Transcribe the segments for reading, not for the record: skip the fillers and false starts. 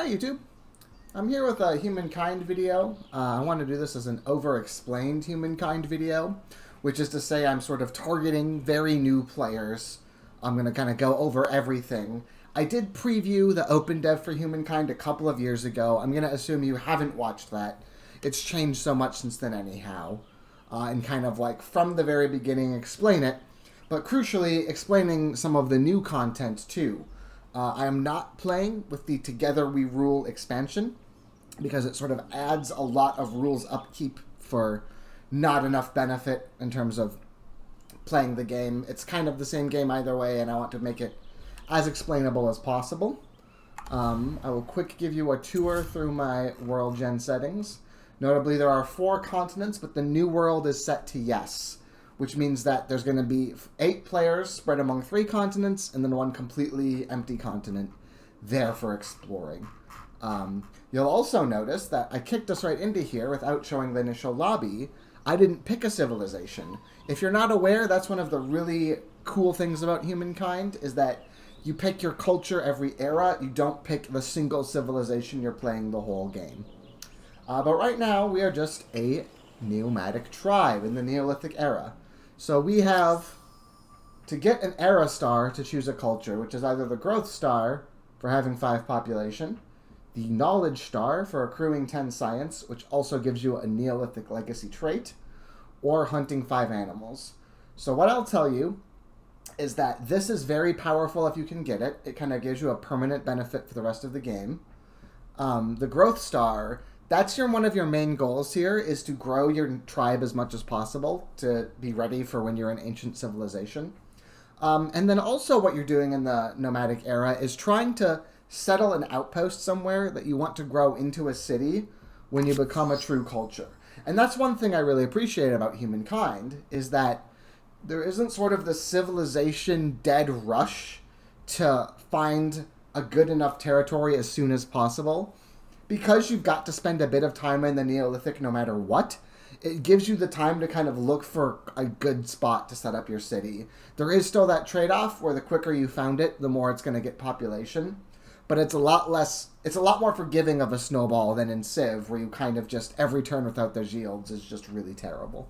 Hi YouTube, I'm here with a Humankind video. I want to do this as an over-explained Humankind video, which is to say I'm sort of targeting very new players. I'm going to kind of go over everything. I did preview the open dev for Humankind a couple of years ago. I'm going to assume you haven't watched that. It's changed so much since then anyhow. And kind of like from the very beginning explain it, but crucially explaining some of the new content too. I am not playing with the Together We Rule expansion because it sort of adds a lot of rules upkeep for not enough benefit in terms of playing the game. It's kind of the same game either way, and I want to make it as explainable as possible. I will quick give you a tour through my world gen settings. Notably, there are 4 continents, but the new world is set to yes, which means that there's going to be 8 players spread among 3 continents, and then 1 completely empty continent there for exploring. You'll also notice that I kicked us right into here without showing the initial lobby. I didn't pick a civilization. If you're not aware, that's one of the really cool things about Humankind, is that you pick your culture every era. You don't pick the single civilization you're playing the whole game. But right now, we are just a nomadic tribe in the Neolithic era. So we have to get an era star to choose a culture, which is either the growth star for having 5 population, the knowledge star for accruing 10 science, which also gives you a Neolithic legacy trait, or hunting 5 animals. So what I'll tell you is that this is very powerful if you can get it. It kind of gives you a permanent benefit for the rest of the game. The growth star, that's one of your main goals here, is to grow your tribe as much as possible to be ready for when you're an ancient civilization. And then also what you're doing in the nomadic era is trying to settle an outpost somewhere that you want to grow into a city when you become a true culture. And that's one thing I really appreciate about Humankind, is that there isn't sort of the civilization dead rush to find a good enough territory as soon as possible. Because you've got to spend a bit of time in the Neolithic no matter what, it gives you the time to kind of look for a good spot to set up your city. There is still that trade-off where the quicker you found it, the more it's going to get population. But it's a lot more forgiving of a snowball than in Civ, where you kind of just, every turn without those yields is just really terrible.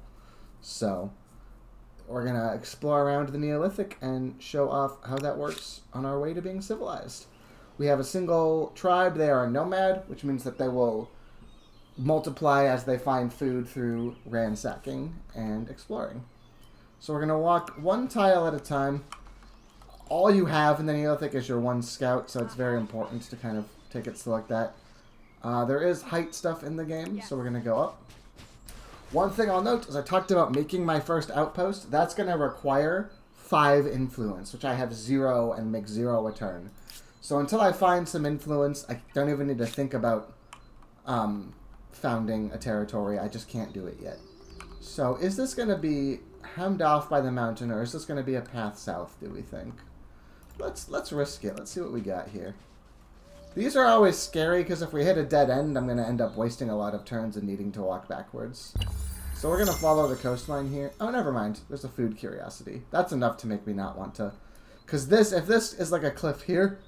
So, we're going to explore around the Neolithic and show off how that works on our way to being civilized. We have a single tribe. They are a nomad, which means that they will multiply as they find food through ransacking and exploring. So we're going to walk 1 tile at a time. All you have in the Neolithic is your 1 scout, so it's very important to kind of take it slow like that. There is height stuff in the game, so we're going to go up. One thing I'll note is I talked about making my first outpost. That's going to require 5 influence, which I have 0 and make 0 a turn. So until I find some influence, I don't even need to think about founding a territory. I just can't do it yet. So is this going to be hemmed off by the mountain, or is this going to be a path south, do we think? Let's risk it. Let's see what we got here. These are always scary, because if we hit a dead end, I'm going to end up wasting a lot of turns and needing to walk backwards. So we're going to follow the coastline here. Oh, never mind. There's a food curiosity. That's enough to make me not want to. Because if this is like a cliff here,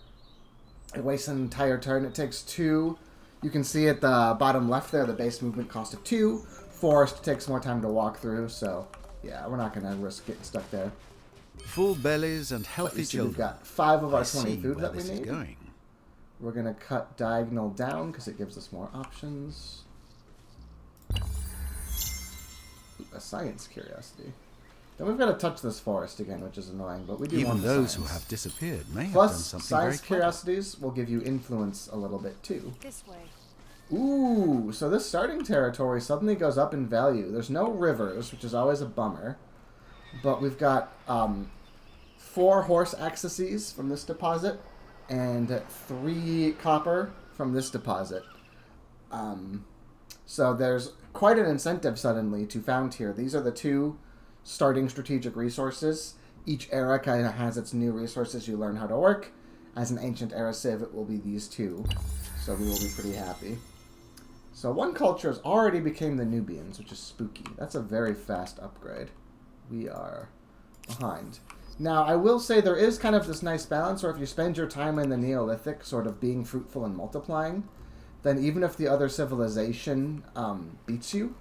it wastes an entire turn. It takes 2. You can see at the bottom left there, the base movement cost of 2. Forest takes more time to walk through, so yeah, we're not going to risk getting stuck there. Full bellies and healthy children. We've got 5 of our 20 food that we need. Going. We're going to cut diagonal down because it gives us more options. Ooh, a science curiosity. Then we've got to touch this forest again, which is annoying, but we do want the those science. who have disappeared may have Plus, done something science very clever. curiosities will give you influence a little bit too. This way. Ooh, so this starting territory suddenly goes up in value. There's no rivers, which is always a bummer, but we've got 4 horse accesses from this deposit and 3 copper from this deposit. So there's quite an incentive suddenly to found here. These are the 2 starting strategic resources. Each era kind of has its new resources you learn how to work. As an ancient era civ, it will be these 2. So we will be pretty happy. So 1 culture has already became the Nubians, which is spooky. That's a very fast upgrade. We are behind. Now, I will say there is kind of this nice balance where if you spend your time in the Neolithic sort of being fruitful and multiplying, then even if the other civilization beats you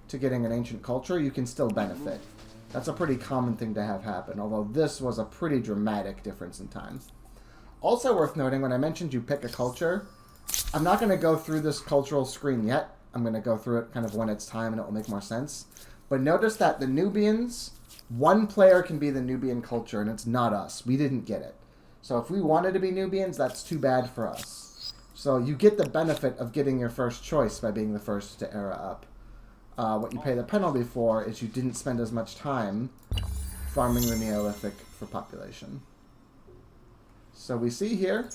to getting an ancient culture, you can still benefit. That's a pretty common thing to have happen, although this was a pretty dramatic difference in time. Also worth noting, when I mentioned you pick a culture, I'm not going to go through this cultural screen yet. I'm going to go through it kind of when it's time and it will make more sense. But notice that the Nubians, one player can be the Nubian culture, and it's not us. We didn't get it. So if we wanted to be Nubians, that's too bad for us. So you get the benefit of getting your first choice by being the first to era up. What you pay the penalty for is you didn't spend as much time farming the Neolithic for population. So we see here,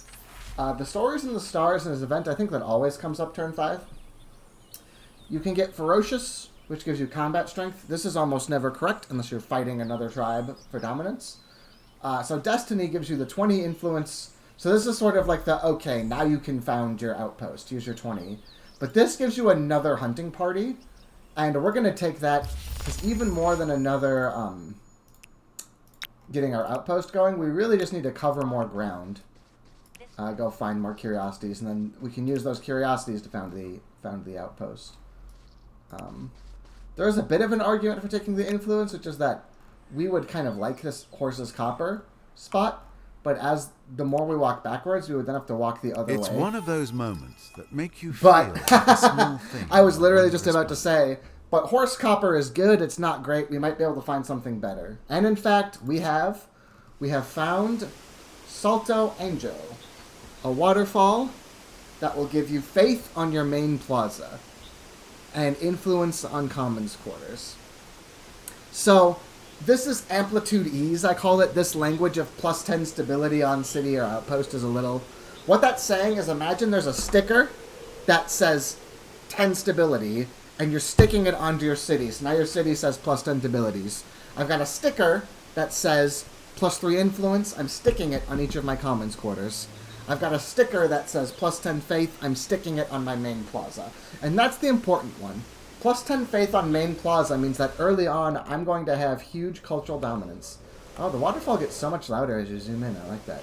the stories in the stars in this event, I think that always comes up turn 5. You can get Ferocious, which gives you combat strength. This is almost never correct unless you're fighting another tribe for dominance. So Destiny gives you the 20 influence. So this is sort of like the, okay, now you can found your outpost. Use your 20. But this gives you another hunting party. And we're going to take that, because even more than another getting our outpost going, we really just need to cover more ground. Go find more curiosities, and then we can use those curiosities to found the outpost. There is a bit of an argument for taking the influence, which is that we would kind of like this horse's copper spot, but as the more we walk backwards, we would then have to walk the other way. It's one of those moments that make you feel like a small thing. I was literally just about to say, but horse copper is good, it's not great, we might be able to find something better. And in fact, we have found Salto Angel, a waterfall that will give you faith on your main plaza and influence on commons quarters. So this is amplitude ease, I call it. This language of plus 10 stability on city or outpost is a little... What that's saying is, imagine there's a sticker that says 10 stability, and you're sticking it onto your city. So now your city says plus 10 abilities. I've got a sticker that says plus 3 influence. I'm sticking it on each of my commons quarters. I've got a sticker that says plus 10 faith. I'm sticking it on my main plaza. And that's the important one. Plus 10 faith on main plaza means that early on, I'm going to have huge cultural dominance. Oh, the waterfall gets so much louder as you zoom in. I like that.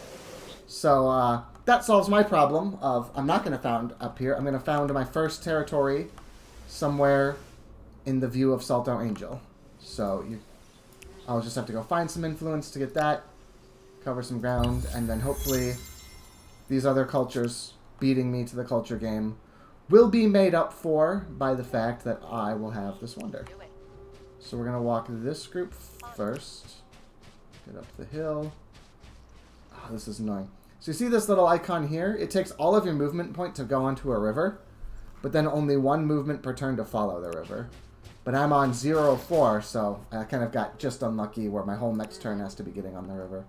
So, that solves my problem of I'm not going to found up here. I'm going to found my first territory somewhere in the view of Salto Angel. So, I'll just have to go find some influence to get that, cover some ground, and then hopefully these other cultures beating me to the culture game will be made up for by the fact that I will have this wonder. So we're going to walk this group first. Get up the hill. Oh, this is annoying. So you see this little icon here? It takes all of your movement point to go onto a river, but then only one movement per turn to follow the river. But I'm on 0-4, so I kind of got just unlucky where my whole next turn has to be getting on the river.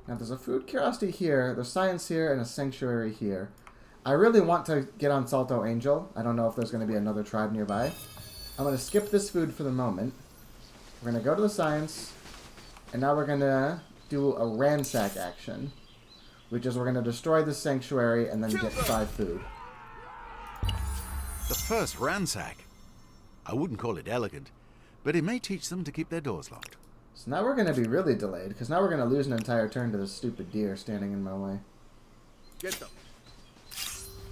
Now there's a food curiosity here, there's science here, and a sanctuary here. I really want to get on Salto Angel. I don't know if there's going to be another tribe nearby. I'm going to skip this food for the moment. We're going to go to the science, and now we're going to do a ransack action, which is we're going to destroy the sanctuary and then get 5 food. The first ransack. I wouldn't call it elegant, but it may teach them to keep their doors locked. So now we're going to be really delayed, because now we're going to lose an entire turn to this stupid deer standing in my way. Get them.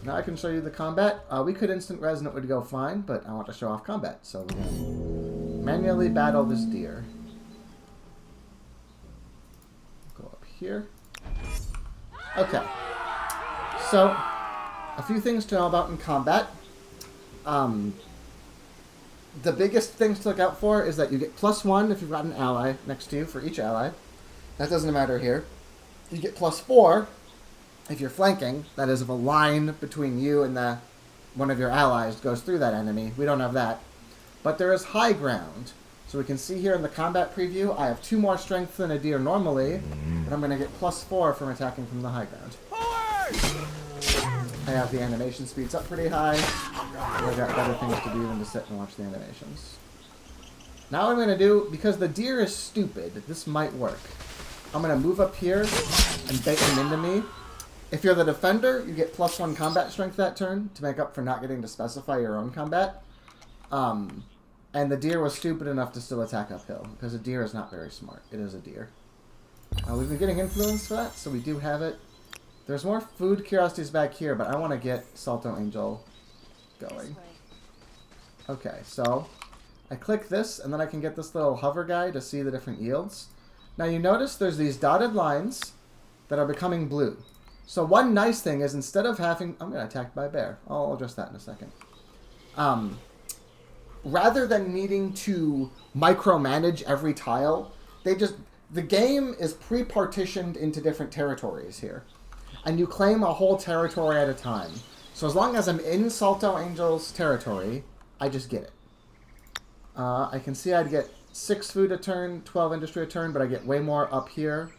Now I can show you the combat. We could instant res and it would go fine, but I want to show off combat, so we're going to manually battle this deer. Go up here. Okay. So, a few things to know about in combat. The biggest things to look out for is that you get +1 if you've got an ally next to you for each ally. That doesn't matter here. You get +4 if you're flanking. That is, if a line between you and one of your allies goes through that enemy. We don't have that. But there is high ground. So we can see here in the combat preview, I have 2 more strength than a deer normally, but I'm going to get +4 from attacking from the high ground. I have the animation speeds up pretty high. I've got better things to do than to sit and watch the animations. Now what I'm going to do, because the deer is stupid, this might work. I'm going to move up here and bait him into me. If you're the defender, you get +1 combat strength that turn to make up for not getting to specify your own combat. And the deer was stupid enough to still attack uphill, because a deer is not very smart. It is a deer. We've been getting influence for that, so we do have it. There's more food curiosities back here, but I want to get Salto Angel going. Okay, so I click this, and then I can get this little hover guy to see the different yields. Now you notice there's these dotted lines that are becoming blue. So one nice thing is instead of having... I'm going to attacked by a bear. I'll address that in a second. Rather than needing to micromanage every tile, the game is pre-partitioned into different territories here. And you claim a whole territory at a time. So as long as I'm in Salto Angel's territory, I just get it. I can see I'd get 6 food a turn, 12 industry a turn, but I get way more up here.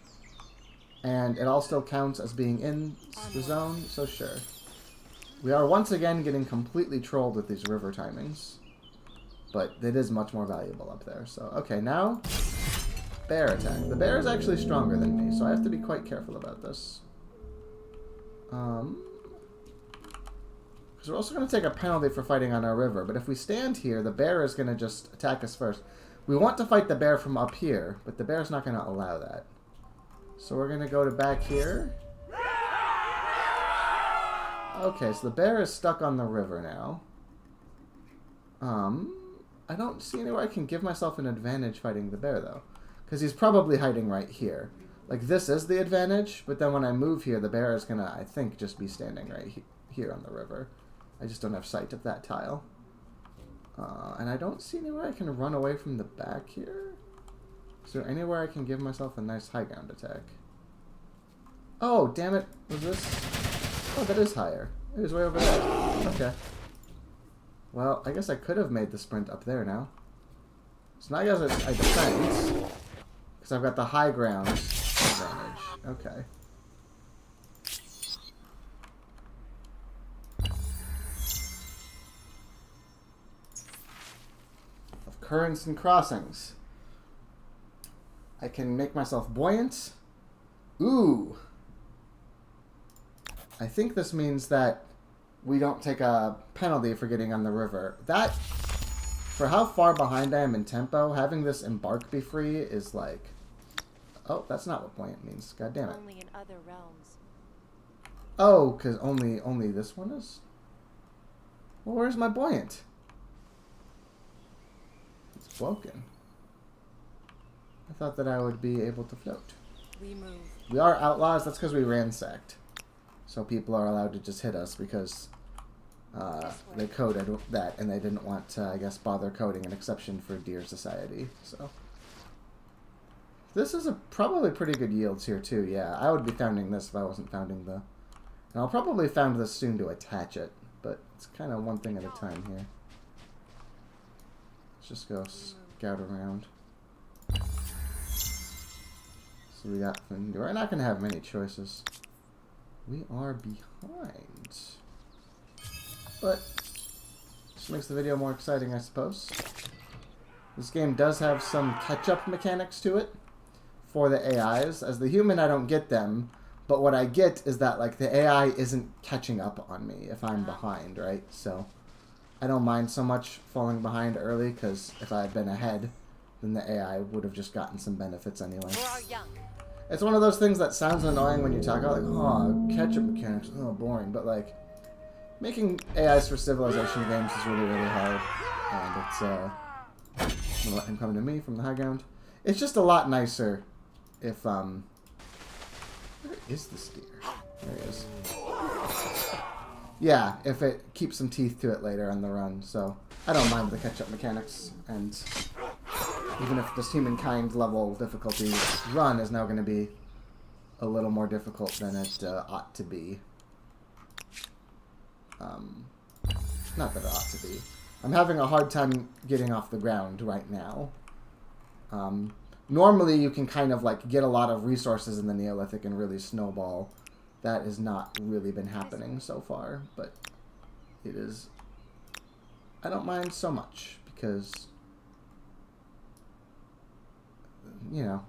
And it all still counts as being in the zone, so sure. We are once again getting completely trolled with these river timings. But it is much more valuable up there. So, okay, now, bear attack. The bear is actually stronger than me, so I have to be quite careful about this. Because we're also going to take a penalty for fighting on our river. But if we stand here, the bear is going to just attack us first. We want to fight the bear from up here, but the bear's not going to allow that. So we're going to go to back here. Okay, so the bear is stuck on the river now. I don't see anywhere I can give myself an advantage fighting the bear, though. Because he's probably hiding right here. Like, this is the advantage, but then when I move here, the bear is going to, I think, just be standing right here on the river. I just don't have sight of that tile. And I don't see anywhere I can run away from the back here. Is there anywhere I can give myself a nice high ground attack? Oh, damn it. Was this? Oh, that is higher. It was way over there. Okay. Well, I guess I could have made the sprint up there now. So now I guess I defend. Because I've got the high ground advantage. Okay. Of currents and crossings. I can make myself buoyant. Ooh. I think this means that we don't take a penalty for getting on the river. That, for how far behind I am in tempo, having this embark be free is like... Oh, that's not what buoyant means. God damn it. Only in other realms. Oh, because only this one is? Well, where's my buoyant? It's broken. I thought that I would be able to float. We move. We are outlaws. That's because we ransacked. So people are allowed to just hit us because they coded that and they didn't want to, I guess, bother coding an exception for Deer Society. So this is probably pretty good yields here too. Yeah, I would be founding this if I wasn't founding the... And I'll probably found this soon to attach it, but it's kind of one thing at a time here. Let's just go scout around. So we got... We're not going to have many choices. We are behind. But just makes the video more exciting, I suppose. This game does have some catch-up mechanics to it for the AIs. As the human, I don't get them. But what I get is that, like, the AI isn't catching up on me if I'm behind, right? So I don't mind so much falling behind early, because if I had been ahead, then the AI would have just gotten some benefits anyway. For our young. It's one of those things that sounds annoying when you talk about, like, oh, catch-up mechanics, oh, boring. But, like, making AIs for Civilization games is really, really hard. And it's, I'm gonna let him come to me from the high ground. It's just a lot nicer if, where is this deer? There he is. Yeah, if it keeps some teeth to it later on the run. So, I don't mind the catch-up mechanics. And even if this Humankind level difficulty run is now going to be a little more difficult than it ought to be. Not that it ought to be. I'm having a hard time getting off the ground right now. Normally you can kind of like get a lot of resources in the Neolithic and really snowball. That has not really been happening so far, but it is... I don't mind so much because... You know.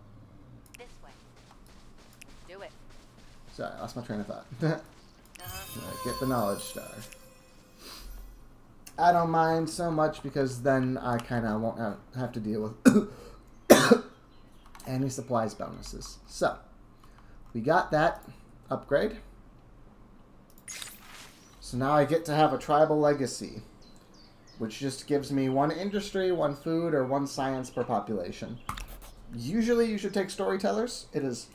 This way. Do it. Sorry, I lost my train of thought. Get the knowledge star. I don't mind so much because then I kind of won't have to deal with Any supplies bonuses. So, we got that upgrade. So now I get to have a tribal legacy, which just gives me 1 industry, 1 food, or 1 science per population. Usually you should take storytellers. It is...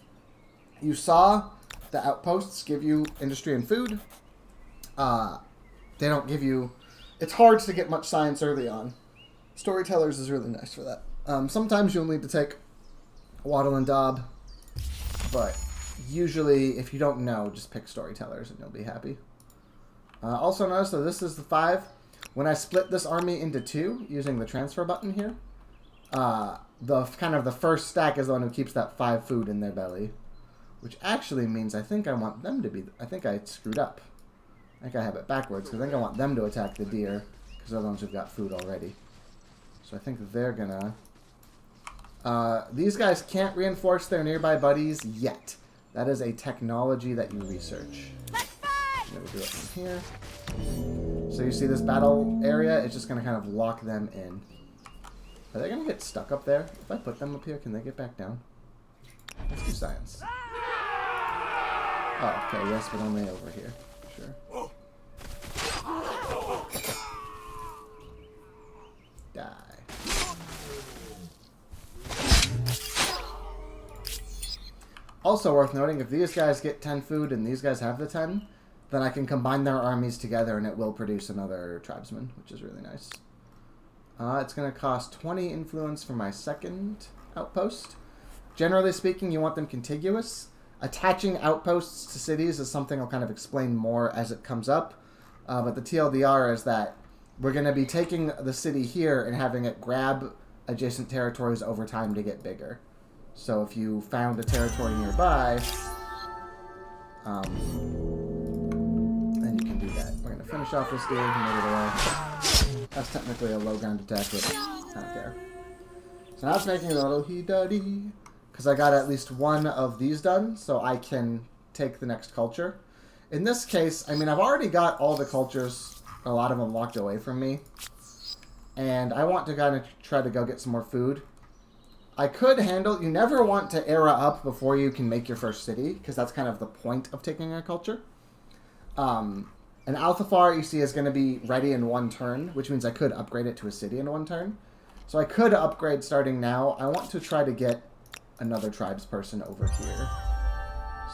You saw the outposts give you industry and food. They don't give you... It's hard to get much science early on. Storytellers is really nice for that. Sometimes you'll need to take Waddle and Daub, but usually if you don't know, just pick storytellers and you'll be happy. Also notice that this is the 5. When I split this army into 2 using the transfer button here, the first stack is the one who keeps that 5 food in their belly, which actually means I think I want them to be... I think I screwed up. I think I have it backwards, because I think I want them to attack the deer, because they're the ones who've got food already. So I think they're gonna... these guys can't reinforce their nearby buddies yet. That is a technology that you research. We'll do it from here. So you see this battle area? It's just gonna kind of lock them in. Are they gonna get stuck up there? If I put them up here, can they get back down? Let's do science. Oh, okay, yes, but only over here. Sure. Die. Also worth noting, if these guys get 10 food and these guys have the 10, then I can combine their armies together and it will produce another tribesman, which is really nice. It's going to cost 20 influence for my second outpost. Generally speaking, you want them contiguous. Attaching outposts to cities is something I'll kind of explain more as it comes up. But the TLDR is that we're going to be taking the city here and having it grab adjacent territories over time to get bigger. So if you found a territory nearby, then you can do that. We're going to finish off this dude and move it away. That's technically a low ground attack, but I don't care. So now it's making a little he-duddy, because I got at least 1 of these done, so I can take the next culture. In this case, I mean, I've already got all the cultures, a lot of them locked away from me, and I want to kind of try to go get some more food. I could handle... You never want to era up before you can make your first city, because that's kind of the point of taking a culture. An Althafar, you see, is going to be ready in 1 turn, which means I could upgrade it to a city in 1 turn. So I could upgrade starting now. I want to try to get another tribesperson over here.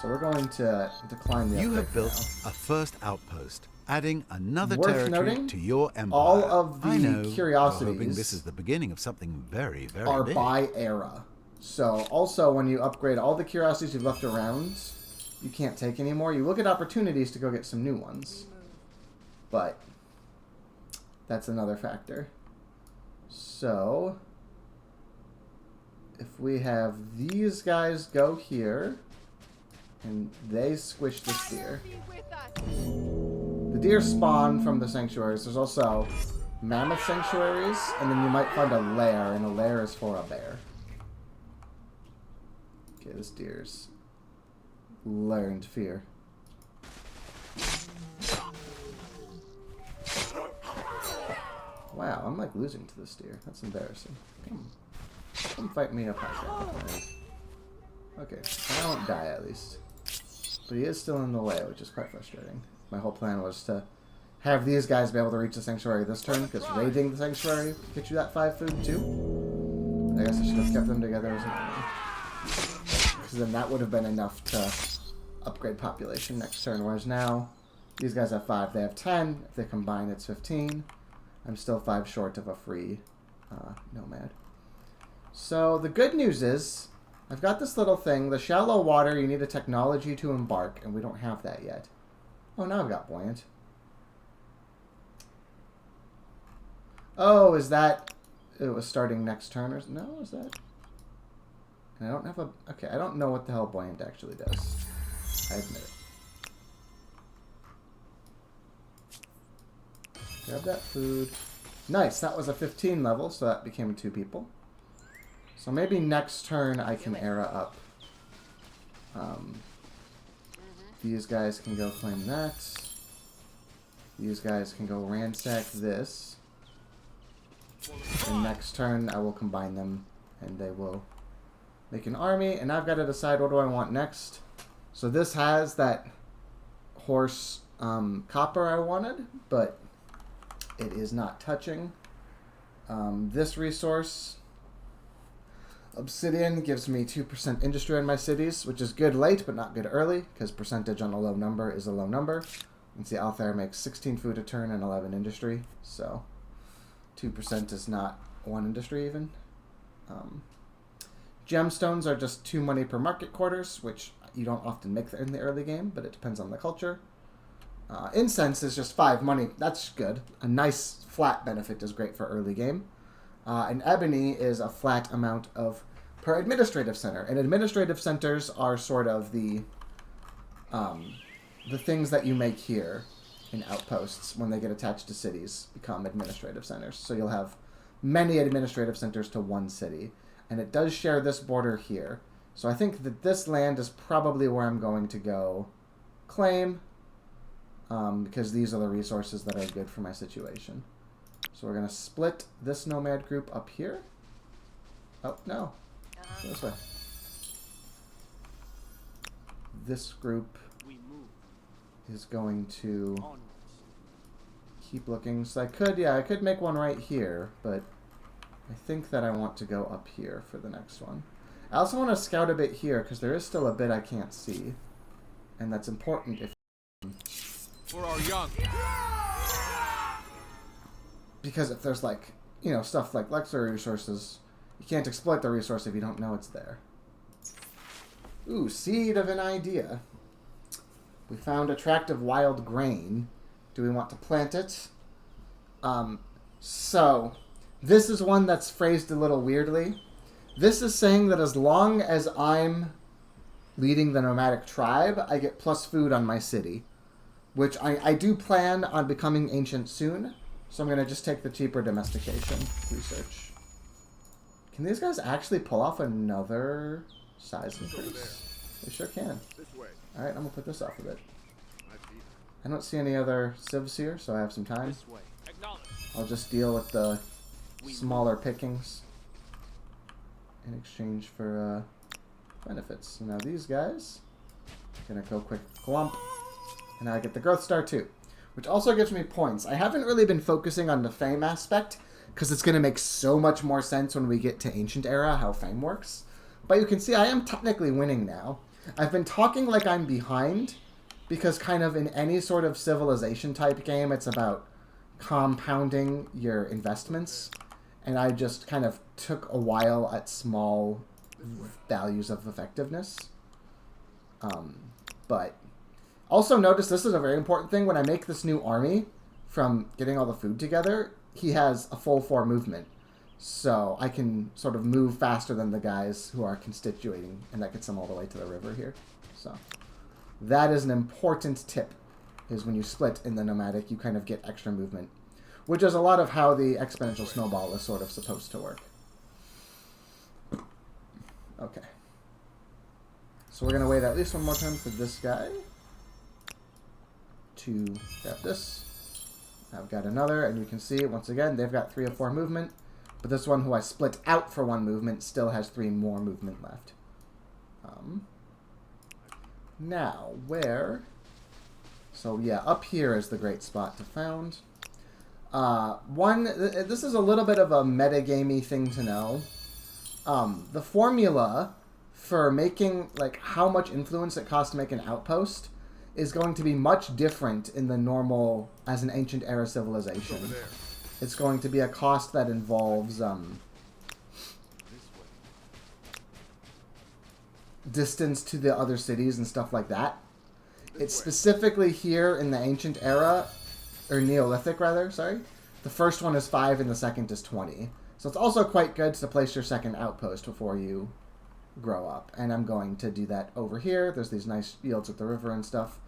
So we're going to decline the upgrade. You have built a first outpost, adding another Worth territory noting, to your empire. all of the I know, curiosities you're hoping this is the beginning of something very, very are big. by era. So also when you upgrade all the curiosities you've left around, you can't take anymore. You look at opportunities to go get some new ones. But that's another factor. So if we have these guys go here and they squish this deer. The deer spawn from the sanctuaries. There's also mammoth sanctuaries, and then you might find a lair, and a lair is for a bear. Okay, this deer's learned fear. Wow, I'm like losing to this deer. That's embarrassing. Come fight me up high. Okay, I won't die at least. But he is still in the way, which is quite frustrating. My whole plan was to have these guys be able to reach the sanctuary this turn, because raiding the sanctuary gets you that 5 food too. I guess I should have kept them together as well. Because then that would have been enough to upgrade population next turn, whereas now these guys have 5, they have 10. If they combine, it's 15. I'm still 5 short of a free nomad. So the good news is, I've got this little thing. The shallow water, you need a technology to embark, and we don't have that yet. Oh, now I've got buoyant. Oh, is that... It was starting next turn, or... No, is that... And I don't have a... Okay, I don't know what the hell buoyant actually does. I admit it. Grab that food. Nice, that was a 15 level, so that became 2 people. So maybe next turn I can era up. These guys can go claim that. These guys can go ransack this. And next turn I will combine them and they will Make an army, and I've got to decide what do I want next. So this has that horse copper I wanted, but it is not touching. This resource, obsidian, gives me 2% industry in my cities, which is good late, but not good early, because percentage on a low number is a low number. You can see Altair makes 16 food a turn and 11 industry, so 2% is not 1 industry even. Gemstones are just 2 money per market quarters, which you don't often make in the early game, but it depends on the culture. Incense is just 5 money. That's good. A nice flat benefit is great for early game. And ebony is a flat amount of per administrative center. And administrative centers are sort of the things that you make here in outposts when they get attached to cities become administrative centers. So you'll have many administrative centers to one city. And it does share this border here. So I think that this land is probably where I'm going to go claim, because these are the resources that are good for my situation. So we're going to split this nomad group up here. Oh, no. Go this way. This group is going to keep looking. So I could make one right here, but I think that I want to go up here for the next one. I also want to scout a bit here, because there is still a bit I can't see. And that's important if... For our young. Because if there's, like, you know, stuff like luxury resources, you can't exploit the resource if you don't know it's there. Ooh, seed of an idea. We found attractive wild grain. Do we want to plant it? So, this is one that's phrased a little weirdly. This is saying that as long as I'm leading the nomadic tribe, I get plus food on my city. Which I do plan on becoming ancient soon. So I'm going to just take the cheaper domestication research. Can these guys actually pull off another size increase? They sure can. Alright, I'm going to put this off a bit. I don't see any other civs here, so I have some time. I'll just deal with the smaller pickings in exchange for benefits. So now these guys are going to go quick clump. And now I get the growth star too, which also gives me points. I haven't really been focusing on the fame aspect, because it's going to make so much more sense when we get to Ancient Era, how fame works. But you can see I am technically winning now. I've been talking like I'm behind, because kind of in any sort of civilization type game, it's about compounding your investments. And I just kind of took a while at small values of effectiveness. But also notice this is a very important thing. When I make this new army from getting all the food together, he has a full 4 movement. So I can sort of move faster than the guys who are constituting, and that gets them all the way to the river here. So that is an important tip, is when you split in the nomadic, you kind of get extra movement, which is a lot of how the exponential snowball is sort of supposed to work. Okay. So we're going to wait at least one more turn for this guy to grab this. I've got another, and you can see, once again, they've got 3 of 4 movement, but this one who I split out for 1 movement still has 3 more movement left. Now, where... So, yeah, up here is the great spot to found. This is a little bit of a metagamey thing to know. The formula for making, like, how much influence it costs to make an outpost is going to be much different in the normal, as an ancient era civilization. It's going to be a cost that involves, distance to the other cities and stuff like that. It's specifically here in the ancient era, or Neolithic rather, sorry. The first one is 5 and the second is 20. So it's also quite good to place your second outpost before you grow up. And I'm going to do that over here. There's these nice yields at the river and stuff.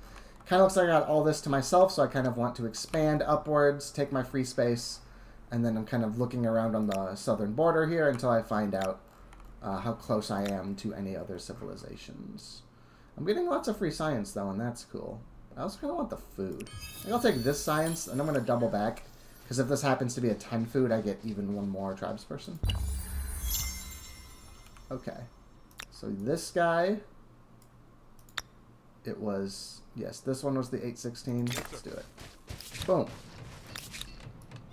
Kind of looks like I got all this to myself, so I kind of want to expand upwards, take my free space, and then I'm kind of looking around on the southern border here until I find out how close I am to any other civilizations. I'm getting lots of free science, though, and that's cool. I also kind of want the food. I think I'll take this science, and I'm going to double back, because if this happens to be a 10 food, I get even 1 more tribesperson. Okay. So this guy, it was, yes, this one was the 816. Let's do it. Boom.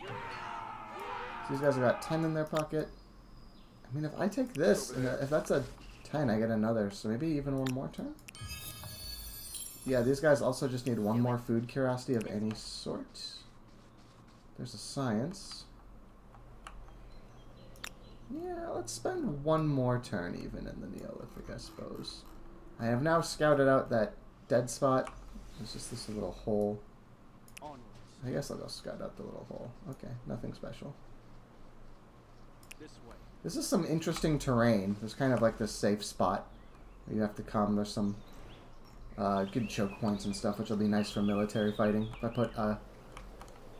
So these guys have got 10 in their pocket. I mean, if I take this, and if that's a 10, I get another. So maybe even one more turn? Yeah, these guys also just need one more food curiosity of any sort. There's a science. Yeah, let's spend one more turn even in the Neolithic, I suppose. I have now scouted out that dead spot. There's just this little hole. I guess I'll go scout out the little hole. Okay, nothing special. This is some interesting terrain. There's kind of like this safe spot where you have to come. There's some good choke points and stuff, which will be nice for military fighting. If I put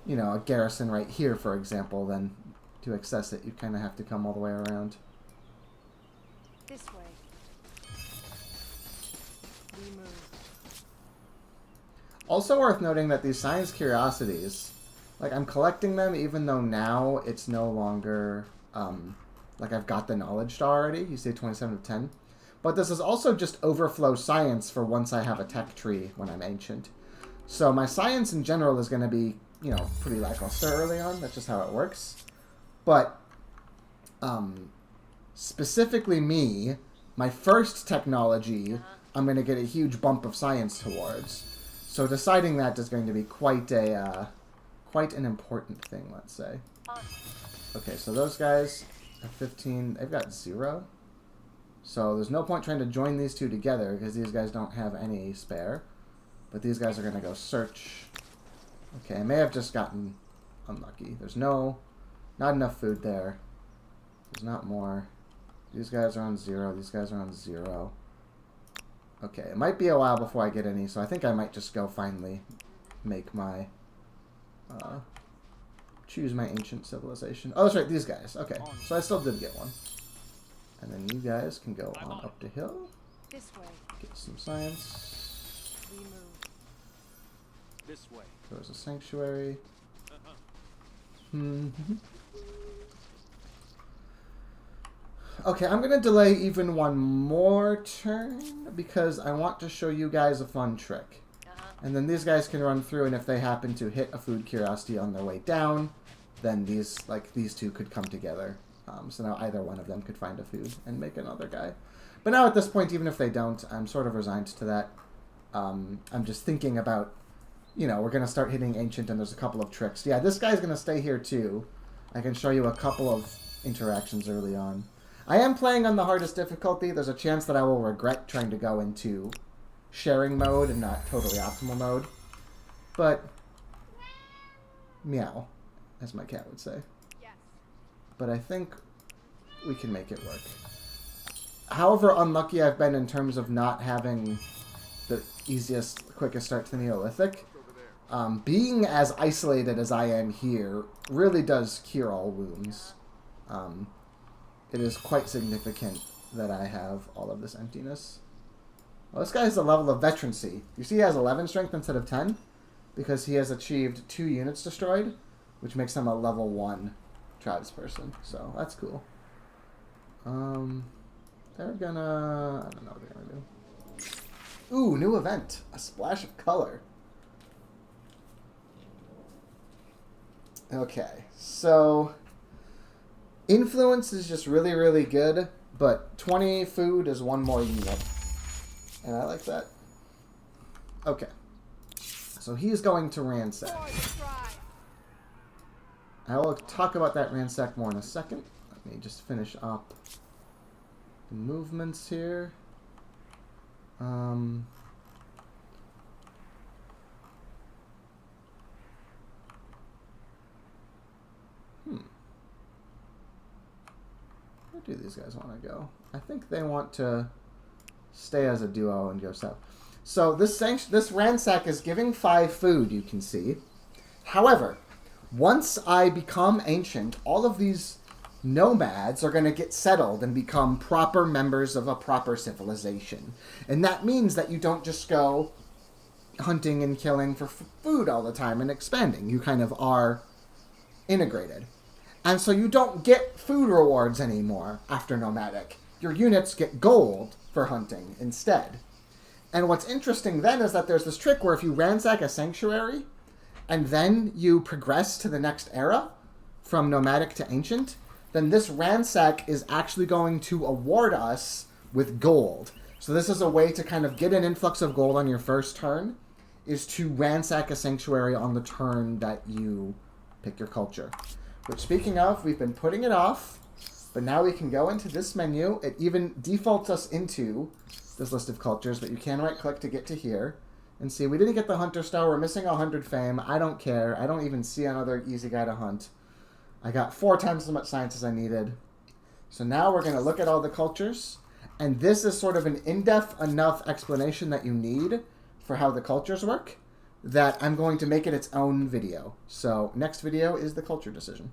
you know, a garrison right here, for example, then to access it, you kind of have to come all the way around. This way. We move. Also worth noting that these science curiosities, like, I'm collecting them even though now it's no longer, like, I've got the knowledge star already. You see 27 of 10. But this is also just overflow science for once I have a tech tree when I'm ancient. So my science in general is going to be, you know, pretty lackluster early on. That's just how it works. But specifically me, my first technology, I'm going to get a huge bump of science towards. So deciding that is going to be quite an important thing, let's say. Okay, so those guys have 15. They've got 0. So there's no point trying to join these two together because these guys don't have any spare. But these guys are going to go search. Okay, I may have just gotten unlucky. There's not enough food there. There's not more. These guys are on 0. These guys are on 0. Okay, it might be a while before I get any, so I think I might just go finally make my, choose my ancient civilization. Oh, that's right, these guys. Okay, so I still did get one. And then you guys can go on up the hill. This way. Get some science. We move. This way. There's a sanctuary. Okay, I'm going to delay even one more turn because I want to show you guys a fun trick. And then these guys can run through, and if they happen to hit a food curiosity on their way down, then these two could come together. So now either one of them could find a food and make another guy. But now at this point, even if they don't, I'm sort of resigned to that. I'm just thinking about, you know, we're going to start hitting ancient, and there's a couple of tricks. Yeah, this guy's going to stay here too. I can show you a couple of interactions early on. I am playing on the hardest difficulty. There's a chance that I will regret trying to go into sharing mode and not totally optimal mode. But, meow, as my cat would say. Yes. But I think we can make it work. However unlucky I've been in terms of not having the easiest, quickest start to the Neolithic, being as isolated as I am here really does cure all wounds. It is quite significant that I have all of this emptiness. Well, this guy has a level of veterancy. You see he has 11 strength instead of 10? Because he has achieved 2 units destroyed, which makes him a level 1 tribesperson. So, that's cool. They're gonna... I don't know what they're gonna do. Ooh, new event. A splash of color. Okay, so... Influence is just really, really good, but 20 food is 1 more unit. And I like that. Okay. So he's going to ransack. I will talk about that ransack more in a second. Let me just finish up the movements here. Where do these guys want to go? I think they want to stay as a duo and go south. So this ransack is giving 5 food, you can see. However, once I become ancient, all of these nomads are going to get settled and become proper members of a proper civilization. And that means that you don't just go hunting and killing for food all the time and expanding. You kind of are integrated. And so you don't get food rewards anymore after nomadic. your units get gold for hunting instead. And what's interesting then is that there's this trick where if you ransack a sanctuary and then you progress to the next era from nomadic to ancient, then this ransack is actually going to award us with gold. So this is a way to kind of get an influx of gold on your first turn, is to ransack a sanctuary on the turn that you pick your culture. Which, speaking of, we've been putting it off, but now we can go into this menu. It even defaults us into this list of cultures, but you can right-click to get to here. And see, we didn't get the Hunter Star. We're missing 100 fame. I don't care. I don't even see another easy guy to hunt. I got 4 times as much science as I needed. So now we're going to look at all the cultures. And this is sort of an in-depth enough explanation that you need for how the cultures work that I'm going to make it its own video. So next video is the culture decision.